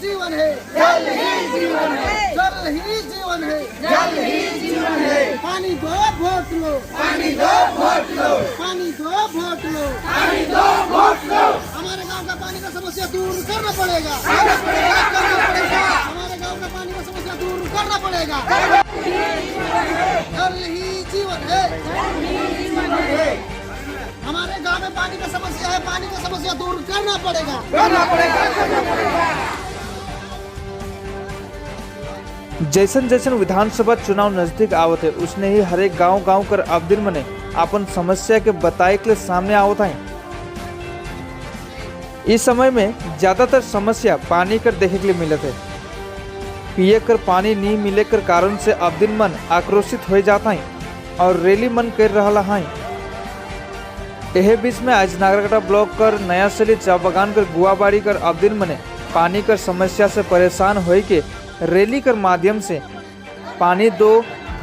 जीवन है, जल ही जीवन है, जल ही जीवन है, जल ही जीवन है। पानी दो वोट लो, पानी दो वोट लो, पानी दो वोट लो, पानी दो वोट लो। हमारे गांव का पानी का समस्या दूर करना पड़ेगा, करना पड़ेगा, करना पड़ेगा। हमारे गांव का पानी का समस्या दूर करना पड़ेगा। जल ही जीवन है, जल ही जीवन है। हमारे गांव में पानी का समस्या है, पानी का समस्या दूर करना पड़ेगा, करना पड़ेगा, करना पड़ेगा। जैसन जैसन विधानसभा चुनाव नजदीक आवत है उसने ही हर एक गांव कर अब दिन मने अपन समस्या के बताए के लिए सामने आवत है। इस समय में ज्यादातर समस्या पानी कर देखे के लिए मिलत है। पिए कर पानी नहीं मिले कर कारण से अब दिन मन आक्रोशित हो जाता है और रैली मन कर रहा है। यह बीच में आज नागरकटा ब्लॉक कर नया सली चा बगान कर गुआबाड़ी कर अब दिन मने पानी कर समस्या से परेशान हो के रैली कर माध्यम से पानी दो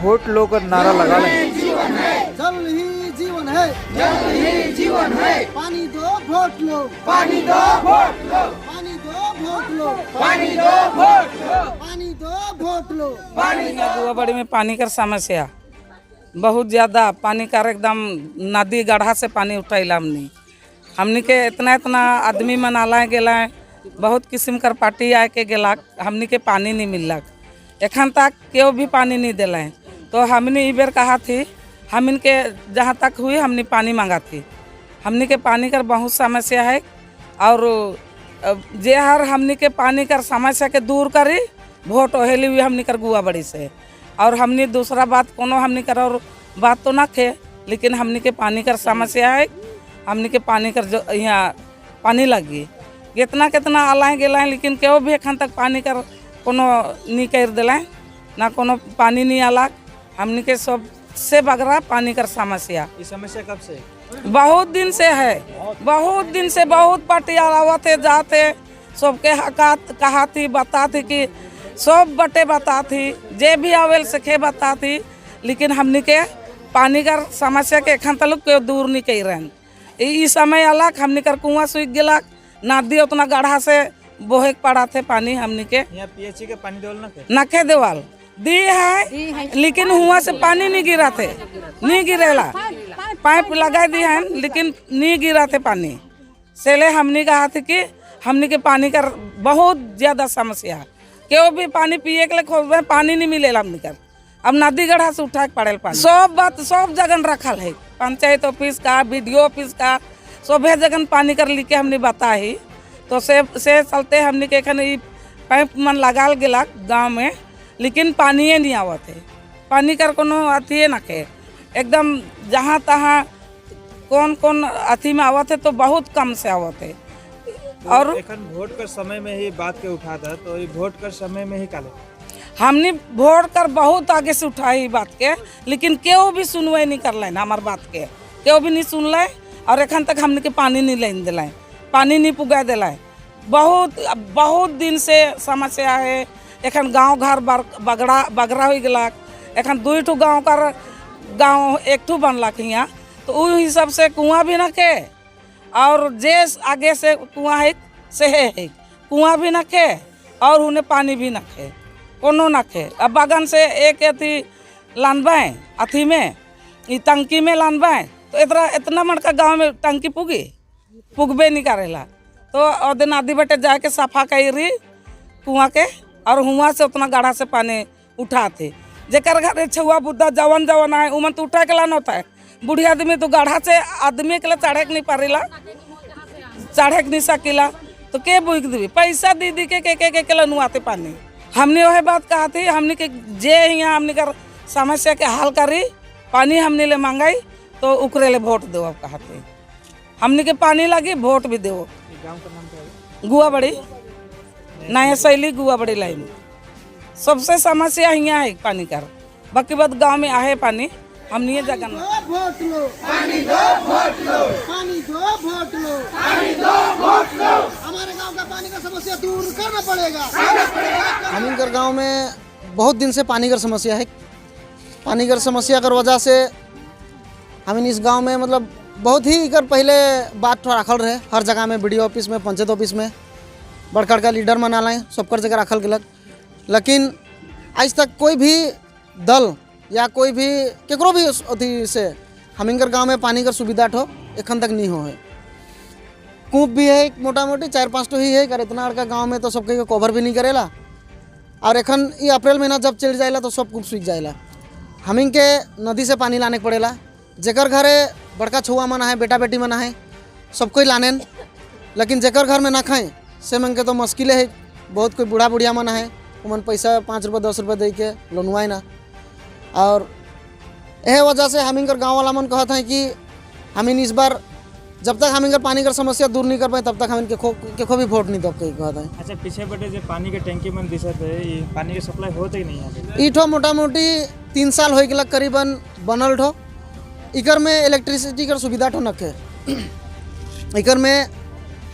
वोट लो कर नारा लगा लें। जल ही जीवन है, जल ही जीवन है। पानी दो वोट लो, पानी दो वोट लो, पानी दो वोट लो, पानी दो वोट लो, पानी दो वोट लो। गुआबाड़ी में पानी का समस्या बहुत ज़्यादा, पानी का एकदम नदी गढ़ा से पानी उठैला हमनी के इतना आदमी मन आला गेला, बहुत किस्म कर पार्टी आए के गेला, हमनी के पानी नहीं मिलक, एखन तक क्यों भी पानी नहीं दिला। तो हमने ई बेर कहा थी, हम इनके जहाँ तक हुई हमने पानी मांगा थी। हमनी के पानी का बहुत समस्या है और जे हर हमनी के पानी का समस्या के दूर करी वोट ओहेली हुई हमनी कर गुआबाड़ी से। और हमने दूसरा बात कोनो हमनी कर और बात तो ना खे, लेकिन हमनी के पानी का समस्या है। हमनी के पानी कर जो यहाँ पानी लगी कितना आलाएँ गेलाएँ, लेकिन क्यों भी एखन तक पानी कर कोनो नहीं कर दिलाएँ, ना कोनो पानी नहीं आला। हमनी के सबसे बगरा पानी का समस्या। ये समस्या कब से? बहुत दिन से है, बहुत दिन से बहुत पार्टी आवते जाते, सबके हकात कहा थी, बता थी कि सब बटे बता थी, जे भी आवेल सके बता थी, लेकिन हमनी के पानी का समस्या के एखन तक क्यों दूर नहीं कर रहे। इस समय अलग हमनी कर कुआं सूख गलक, नदी उतना गढ़ा से बोहे पड़ा थे पानी। हमनी के यहाँ पीएचई के पानी देवल नखे देवाल दी है, लेकिन हुआ से पानी नहीं गिरा थे, नहीं गिरेला, पाइप लगा दी है लेकिन नहीं गिरा थे पानी। सेले हमनी कहा थी कि हमनी के पानी का बहुत ज़्यादा समस्या, क्यों भी पानी पिए के लिए खोज पानी नहीं मिलेला हमनी कर। अब नदी गढ़ा से उठा के पड़ेल पानी। सब बात सब जगह रखल है, पंचायत ऑफिस का, BDO ऑफिस का, सब जगह पानी कर लिखे हमने बताई। तो से चलते हमने के एखन पाइप मन लगाल गेला गाँव में, लेकिन पानी नहीं आवत है। पानी कर कोनो अथी न के, एकदम जहाँ तहाँ कौन अथी में आवत है तो बहुत कम से आवत है। और वोट कर समय में ही बात के उठा था, तो ये वोट कर समय में ही काले हमने वोट कर बहुत आगे से उठाई बात के, लेकिन क्यों भी सुनवाई नहीं कर लें हमार बात के, क्यों भी नहीं सुन ले। और एखन तक हमने के पानी नहीं लेन दिला, पानी नहीं पुगा दिला। बहुत दिन से समस्या है। एखन गांव घर बगरा हो गला, एखन 2 ठो गाँव कर गाँव 1 ठो बनलक यहाँ, तो उ हिसाब से कुआं भी न के, और जे आगे से कुआं है से है कुआं भी न के, और उन्हें पानी भी न खे, कोनो न खे। अब बगन से एक अथी लानबे अथी में टंकी में लानबे, तो इतना मटका गांव में टंकी पुगबे नहीं करेला। तो और नदी बटे जाके सफा करी कुआं के, और हुआ से उतना गाढ़ा से पानी उठाते। जेकर घर छुआ बुद्धा जवन आए उमन तो उठा के लाना होता है। बूढ़ी आदमी तो गाढ़ा से आदमी के लिए चढ़े के नहीं पारेला, चढ़े के नहीं सकीला, तो के बुक देवी पैसा दीदी के लनुआते पानी। हमने वही बात कहा थी, हमने के जे यहाँ हमने कर समस्या के हल करी, पानी हमने ले मांगाई, तो उकरे ले वोट दो। अब कहते हमने के पानी लगी वोट भी दो। गांव का नाम क्या है? गुआबाड़ी, नया शैली गुआबाड़ी लाइन। सबसे समस्या यहाँ है पानी का, बाकी बात गांव में आहे पानी, हम नहीं जगह वोट लो, पानी दो वोट लो, पानी दो वोट लो, पानी दो वोट लो। हमारे गांव का पानी का समस्या दूर करना पड़ेगा। हमीनगर गांव में बहुत दिन से पानी का समस्या है। पानी का समस्या कर वजह से हम इस गांव में बहुत ही कर पहले बात रखल रहे हर जगह में, BDO ऑफिस में, पंचायत ऑफिस में, बड़का बड़का लीडर मना लाएँ सबकर जगह रखल गलक, लेकिन आज तक कोई भी दल या कोई भी केकरो भी अथी से हमिंगर गांव में पानी का सुविधा ठो एखन तक नहीं हो है। कूप भी है मोटा मोटी 4-5 तो ही है, कर इतना बड़का गांव में तो सबके कवर भी नहीं करेला। और एखन ये अप्रैल महीना जब चल जाएला तो सब कूप सूख जाएला। हमिंग के नदी से पानी लाने पड़ेला, जेकर घरे बड़का छुआ मना है, बेटा बेटी मना है, सब कोई लाने, लेकिन जेकर घर में ना खाएँ से मन के तो मुश्किल है। बहुत कोई बूढ़ा बुढ़िया मना है, उमन पैसा 5 रुपये 10 रुपये दे के लोनवाए ना। और यह वजह से हमिंगर गाँव वाला मन कहते हैं कि हमिन इस बार जब तक हमिंगर पानी का समस्या दूर नहीं कर पाए तब तक हम केखो भी वोट नहीं दब कहीं कहते हैं। अच्छा, पीछे बटे जो पानी के टंकी में दिशत है, ये पानी की सप्लाई होते ही नहीं है। ई ठो मोटा मोटी 3 साल हो गया करीबन बनल ठो। इकर में इलेक्ट्रिसिटी का सुविधा ठो नखे। इकर में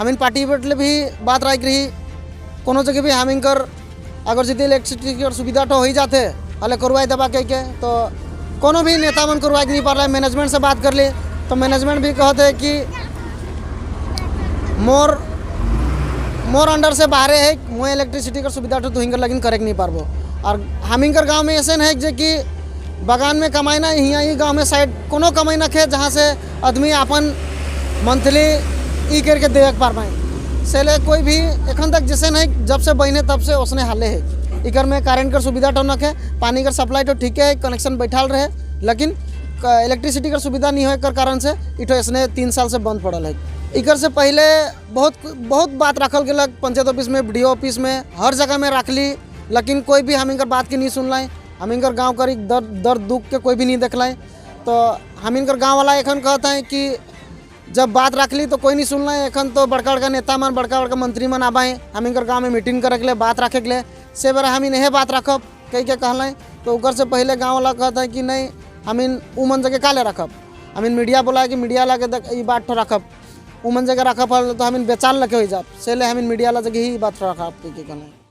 हमिन पार्टी बटले भी बात राख रही, कोनो जगह भी हमिंगर अगर यदि इलेक्ट्रिसिटी की सुविधा तो हो ही जाते अले करवाए दबा के तो कोनो भी नेता मन करवाए नहीं पा रहा है। मैनेजमेंट से बात कर ले तो मैनेजमेंट भी कहते हैं कि मोर अंडर से बाहर है, मुझे इलेक्ट्रिसिटी का सुविधा तो हिंगर लगिन करे नहीं पारबो। और हमिंगर गांव में ऐसे है जे कि बगान में कमाई ना, यहाँ ही गाँव में साइड कोनो कमाई ना खे जहाँ से आदमी अपन मंथली ई करके दे पार पाए। सेले कोई भी एखन तक जैसे नहीं, जब से बहने तब से उसने हाले है। इकर में करेंट का सुविधा तो नख है, पानी का सप्लाई तो ठीक है, कनेक्शन बैठाल रहे, लेकिन इलेक्ट्रिसिटी का सुविधा नहीं हो कारण से इठो इसने 3 साल से बंद पड़ल है। इकर से पहले बहुत बात रखल गया पंचायत ऑफिस में, BDO ऑफिस में, हर जगह में रख ली, लेकिन कोई भी हमिंगर बात की नहीं सुन लाए। हमिंगर गाँव का दर्द दुख के कोई भी नहीं देख लाए। तो हमिंगर गाँव वाला एखन कहता है कि जब बात रख ली तो कोई नहीं सुन रहे। एखन तो बड़का बड़का नेता मन, बड़का बड़का मंत्री मन आबाए हमिंगर गाँव में मीटिंग करे के लिए, बात रखे के लिए, से बार हम इन्हें बात रखब कही के कहलें। तो उकर से पहले गाँव वाला कहता है कि नहीं हमिन उ मन जगह काले रखब। हमिन मीडिया बोला कि मीडिया ला के बात ठो रखब, उ मन जगह रखब तो हमिन बेचाल लगे हो जाब, से ले हमिन मीडिया ला जगह ही बात रखब कही के कहलें।